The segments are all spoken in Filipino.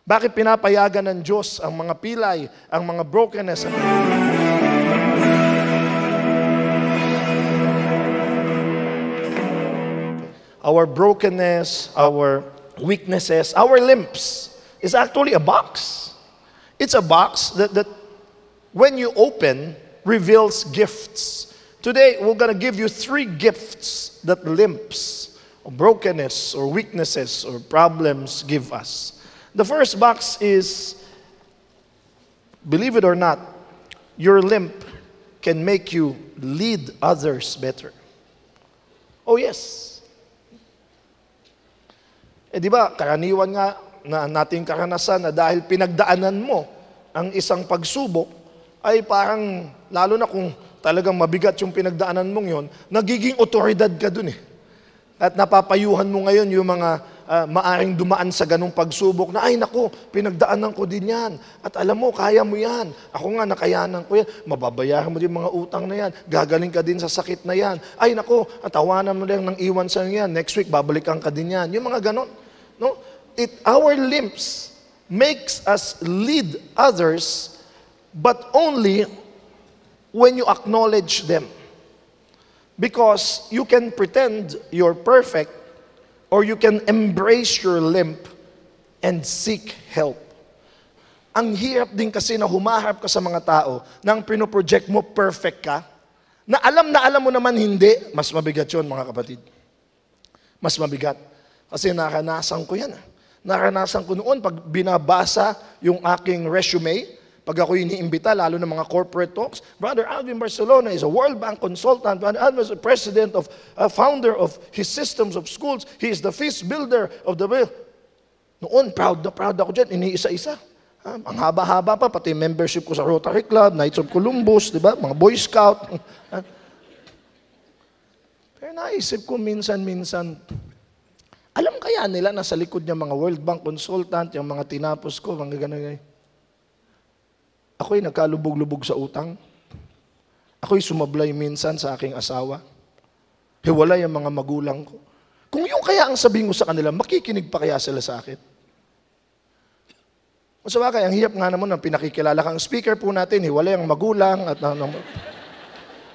Bakit pinapayagan ng Diyos ang mga pilay, ang mga brokenness? Our brokenness, our weaknesses, our limps is actually a box. It's a box that when you open, reveals gifts. Today, we're going to give you 3 gifts that limps, or brokenness, or weaknesses, or problems give us. The first box is, believe it or not, your limp can make you lead others better. Oh yes. Di ba, karaniwan nga na nating karanasan na dahil pinagdaanan mo ang isang pagsubok, ay parang, lalo na kung talagang mabigat yung pinagdaanan mong yon, nagiging otoridad ka dun eh. At napapayuhan mo ngayon yung mga maaring dumaan sa ganung pagsubok na, ay naku, pinagdaanan ko din yan. At alam mo, kaya mo yan. Ako nga, nakayanan ko yan. Mababayaran mo din mga utang na yan. Gagaling ka din sa sakit na yan. Ay naku, tawanan mo lang ng iwan sa yan. Next week, babalikan ka din yan. Yung mga ganon. No? Our limps makes us lead others, but only when you acknowledge them. Because you can pretend you're perfect, or you can embrace your limp and seek help. Ang hirap din kasi na humaharap ka sa mga tao nang pinoproject mo perfect ka, na alam mo naman hindi. Mas mabigat yun, mga kapatid. Mas mabigat. Kasi naranasan ko yan. Naranasan ko noon pag binabasa yung aking resume, pag ako iniimbita, lalo ng mga corporate talks, Brother Alvin Barcelona is a World Bank consultant. Brother Alvin is a president of, founder of his systems of schools. He is the feast builder of the... Noon, proud ako dyan, iniisa-isa. Ang haba-haba pa, pati membership ko sa Rotary Club, Knights of Columbus, di ba? Mga Boy Scout. Pero naisip ko minsan, alam kaya nila na sa likod niya mga World Bank consultant, yung mga tinapos ko, mga ganun. Ako'y nagkalubog-lubog sa utang. Ako'y sumablay minsan sa aking asawa. Hiwalay ang mga magulang ko. Kung yung kaya ang sabihin ko sa kanila, makikinig pa kaya sila sa akin? Masabagay, ang hirap nga naman ng pinakikilala kang speaker po natin, hiwalay ang magulang, at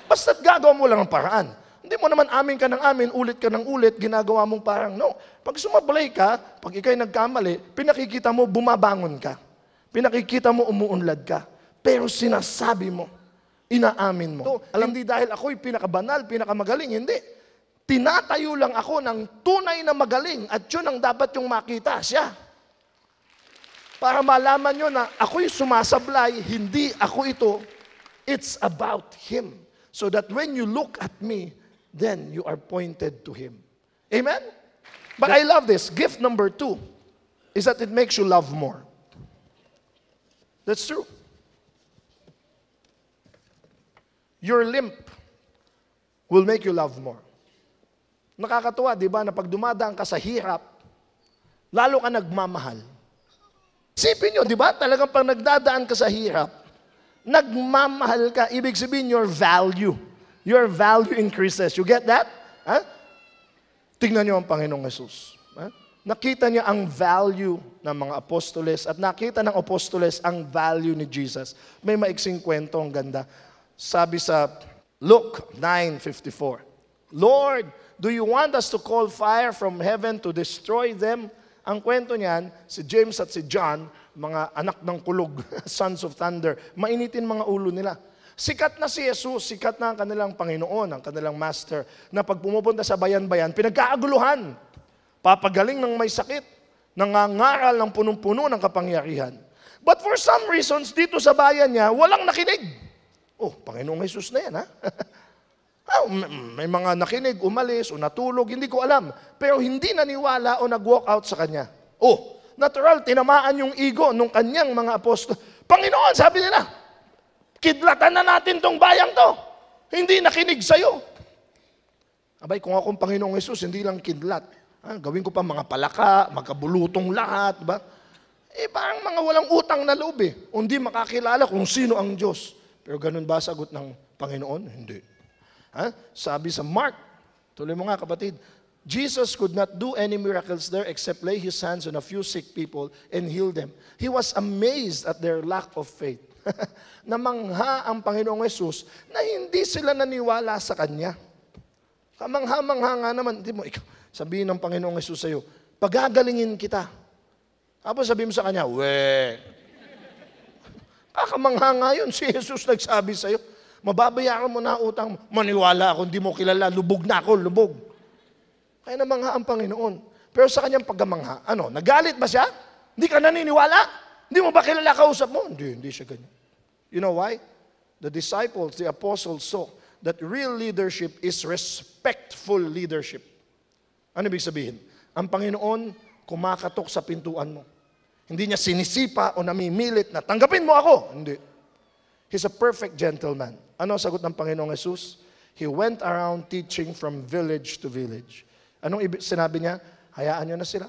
basta't gagawa mo lang ang paraan. Hindi mo naman amin ka ng amin, ulit ka ng ulit, ginagawa mong parang no. Pag sumablay ka, pag ikaw'y nagkamali, pinakikita mo, bumabangon ka. Pinakikita mo, umuunlad ka. Pero sinasabi mo, inaamin mo. So, hindi dahil ako'y pinakabanal, pinakamagaling, hindi. Tinatayo lang ako ng tunay na magaling at yun ang dapat yung makita siya. Para malaman nyo na ako'y sumasablay, hindi ako ito. It's about Him. So that when you look at me, then you are pointed to Him. Amen? But I love this. Gift number 2 is that it makes you love more. That's true. Your limp will make you love more. Nakakatuwa, di ba, na pag dumadaan ka sa hirap, lalo ka nagmamahal. Isipin nyo, di ba, talagang pag nagdadaan ka sa hirap, nagmamahal ka, ibig sabihin your value increases. You get that? Huh? Tingnan nyo ang Panginoong Jesus. Huh? Nakita niya ang value ng mga apostoles at nakita ng apostoles ang value ni Jesus. May maiksing kwento, ang ganda. Sabi sa Luke 9:54, Lord, do you want us to call fire from heaven to destroy them? Ang kwento niyan, si James at si John, mga anak ng kulog, sons of thunder, mainitin mga ulo nila. Sikat na si Jesus, sikat na ang kanilang Panginoon, ang kanilang Master, na pag pumupunta sa bayan-bayan, pinagkaaguluhan. Papagaling ng may sakit, nangangaral ng punong-puno ng kapangyarihan. But for some reasons, dito sa bayan niya, walang nakinig. Oh, Panginoong Jesus na yan, ha? May mga nakinig, umalis, o natulog, hindi ko alam. Pero hindi naniwala o nag-walk out sa kanya. Oh, natural, tinamaan yung ego nung kanyang mga apostol. Panginoon, sabi nila, kidlatan na natin tong bayang to. Hindi nakinig sa'yo. Abay, kung akong Panginoong Jesus, hindi lang kidlat. Gawin ko pa mga palaka, magkabulutong lahat, ba? Parang mga walang utang na loob eh. Hindi makakilala kung sino ang Diyos. Pero ganun ba sagot ng Panginoon? Hindi. Sabi sa Mark, tuloy mo nga kapatid, Jesus could not do any miracles there except lay his hands on a few sick people and heal them. He was amazed at their lack of faith. Namangha ang Panginoong Yesus na hindi sila naniwala sa Kanya. Kamangha-mangha nga naman. Hindi mo, ikaw, sabihin ng Panginoong Yesus sa'yo, pagagalingin kita. Tapos sabihin mo sa Kanya, kakamangha nga yun. Si Jesus nagsabi sa'yo, mababayaran mo na utang mo. Maniwala ako, hindi mo kilala, lubog na ako, lubog. Kaya namangha ang Panginoon. Pero sa kanyang pagkamangha, nagalit ba siya? Hindi ka naniniwala? Hindi mo ba kilala kausap mo? Hindi siya ganyan. You know why? The disciples, the apostles saw that real leadership is respectful leadership. Ano ibig sabihin? Ang Panginoon kumakatok sa pintuan mo. Hindi niya sinisipa o namimilit na tanggapin mo ako. Hindi. He's a perfect gentleman. Ano ang sagot ng Panginoong Yesus? He went around teaching from village to village. Anong sinabi niya? Hayaan niyo na sila.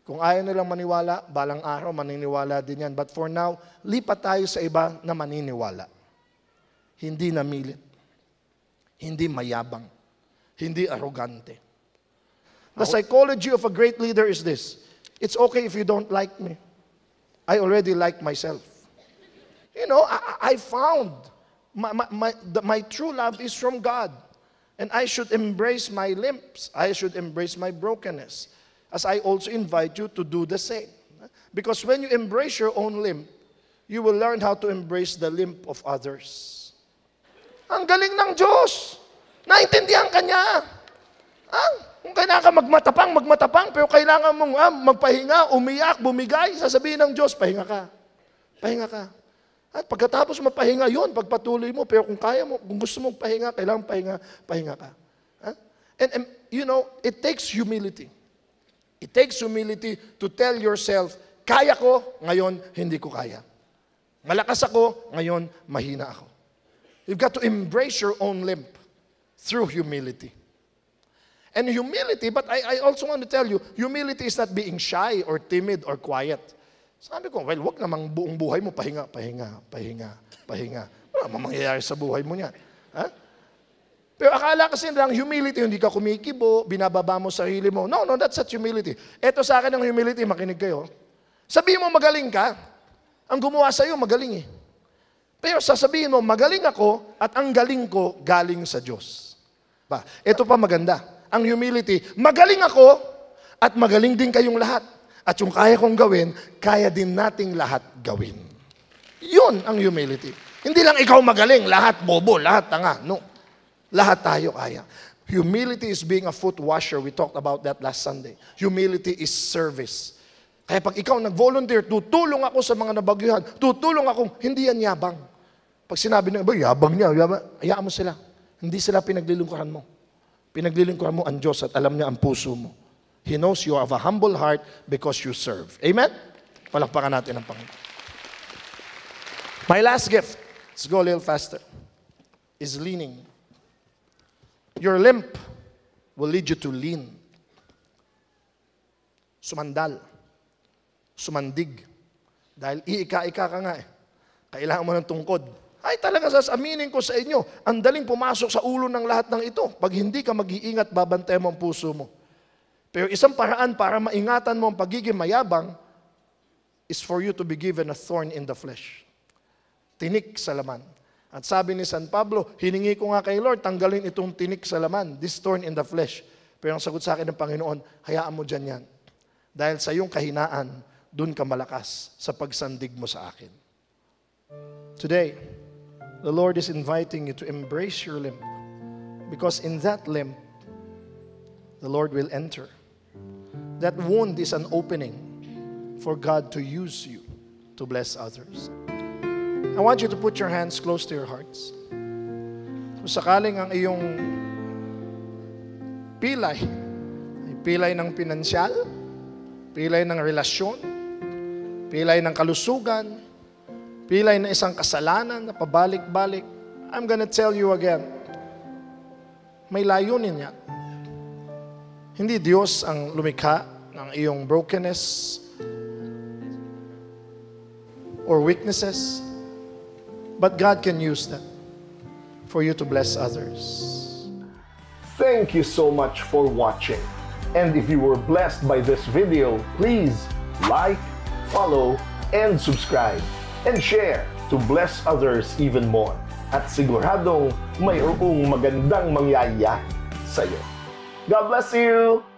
Kung ayaw nilang maniwala, balang araw maniniwala din yan. But for now, lipat tayo sa iba na maniniwala. Hindi namilit. Hindi mayabang. Hindi arrogante. The psychology of a great leader is this. It's okay if you don't like me. I already like myself. You know, I found my true love is from God. And I should embrace my limps. I should embrace my brokenness. As I also invite you to do the same. Because when you embrace your own limp, you will learn how to embrace the limp of others. Ang galing ng Diyos. Naintindihan ka niya. Kung kailangan ka magmatapang, pero kailangan mong magpahinga, umiyak, bumigay, sasabihin ng Diyos, pahinga ka. Pahinga ka. At pagkatapos mapahinga yun, pagpatuloy mo, pero kung kaya mo, kung gusto mong pahinga, kailangan pahinga ka. And you know, it takes humility. It takes humility to tell yourself, kaya ko, ngayon hindi ko kaya. Malakas ako, ngayon mahina ako. You've got to embrace your own limp through humility. And humility, but I also want to tell you, humility is not being shy or timid or quiet. Sabi ko, well, wag namang buong buhay mo, pahinga. Wala namang mangyayari sa buhay mo niyan. Pero akala kasi lang, humility, hindi ka kumikibo, binababa mo sarili mo. No, that's not humility. Ito sa akin ang humility, makinig kayo. Sabihin mo magaling ka, ang gumawa sa'yo magaling eh. Pero sasabihin mo, magaling ako at ang galing ko galing sa Diyos. Ito pa maganda. Ang humility, magaling ako at magaling din kayong lahat. At yung kaya kong gawin, kaya din nating lahat gawin. Yun ang humility. Hindi lang ikaw magaling, lahat bobo, lahat tanga. No. Lahat tayo kaya. Humility is being a foot washer. We talked about that last Sunday. Humility is service. Kaya pag ikaw nag-volunteer, tutulong ako sa mga nabagyuhan, tutulong ako, hindi yan yabang. Pag sinabi ng iba, yabang niya, hayaan mo sila. Hindi sila pinaglilingkuran mo. Pinaglilingkuran mo ang Diyos at alam niya ang puso mo. He knows you have a humble heart because you serve. Amen? Palakpakan natin ang Panginoon. My last gift, let's go a little faster, is leaning. Your limp will lead you to lean. Sumandal. Sumandig. Dahil iika-ika ka nga eh. Kailangan mo ng tungkod. Ay talaga sasaminin ko sa inyo, ang daling pumasok sa ulo ng lahat ng ito. Pag hindi ka mag-iingat, babantayan mo ang puso mo. Pero isang paraan para maingatan mo ang pagiging mayabang is for you to be given a thorn in the flesh. Tinik sa laman. At sabi ni San Pablo, hiningi ko nga kay Lord, tanggalin itong tinik sa laman, this thorn in the flesh. Pero ang sagot sa akin ng Panginoon, hayaan mo dyan yan. Dahil sa iyong kahinaan, dun ka malakas sa pagsandig mo sa akin. Today, the Lord is inviting you to embrace your limp. Because in that limp, the Lord will enter. That wound is an opening for God to use you to bless others. I want you to put your hands close to your hearts. Kung sakaling ang iyong pilay ay pilay ng pinansyal, pilay ng relasyon, pilay ng kalusugan, pilay ng isang kasalanan na pabalik-balik, I'm gonna tell you again, may layunin yan. Hindi Diyos ang lumikha ng iyong brokenness or weaknesses, but God can use that for you to bless others. Thank you so much for watching. And if you were blessed by this video, please like, follow, and subscribe. And share to bless others even more. At siguradong mayroong magandang mangyayari sa'yo. God bless you!